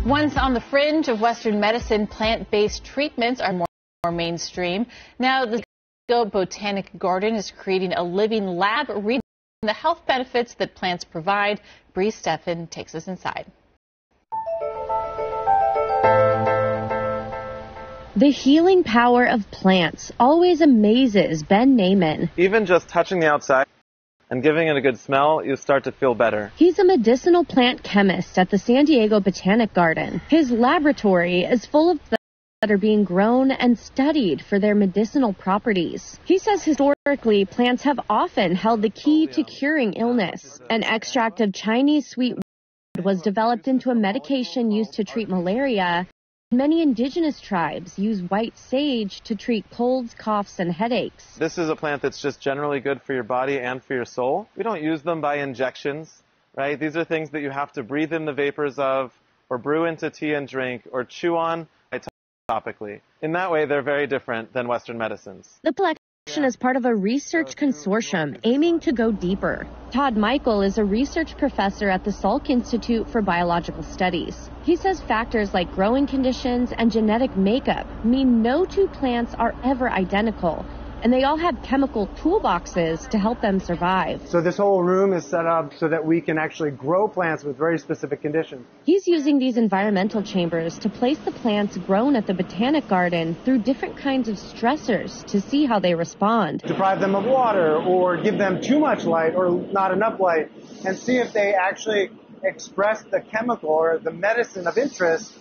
Once on the fringe of Western medicine, plant-based treatments are more mainstream. Now, the San Diego Botanic Garden is creating a living lab reading the health benefits that plants provide. Bree Steffen takes us inside. The healing power of plants always amazes Ben Naiman. Even just touching the outside and giving it a good smell, you start to feel better. He's a medicinal plant chemist at the San Diego Botanic Garden. His laboratory is full of plants that are being grown and studied for their medicinal properties. He says historically, plants have often held the key to curing illness. An extract of Chinese sweet was developed into a medication used to treat malaria. Many indigenous tribes use white sage to treat colds, coughs, and headaches. This is a plant that's just generally good for your body and for your soul. We don't use them by injections, right? These are things that you have to breathe in the vapors of, or brew into tea and drink, or chew on topically. In that way, they're very different than Western medicines. The collection is part of a research consortium aiming to go deeper. Todd Michael is a research professor at the Salk Institute for Biological Studies. He says factors like growing conditions and genetic makeup mean no two plants are ever identical, and they all have chemical toolboxes to help them survive. So this whole room is set up so that we can actually grow plants with very specific conditions. He's using these environmental chambers to place the plants grown at the Botanic Garden through different kinds of stressors to see how they respond. Deprive them of water or give them too much light or not enough light and see if they actually express the chemical or the medicine of interest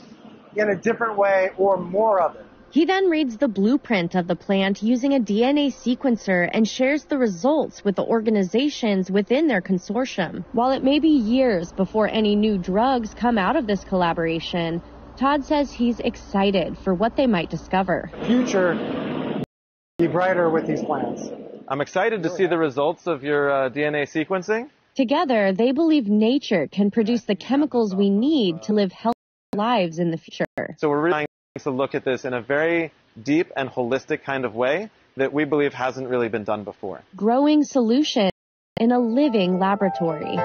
in a different way or more of it. He then reads the blueprint of the plant using a DNA sequencer and shares the results with the organizations within their consortium. While it may be years before any new drugs come out of this collaboration, Todd says he's excited for what they might discover. Future be brighter with these plants. I'm excited to see the results of your DNA sequencing. Together, they believe nature can produce the chemicals we need to live healthy lives in the future. So we're really trying to look at this in a very deep and holistic kind of way that we believe hasn't really been done before. Growing solutions in a living laboratory.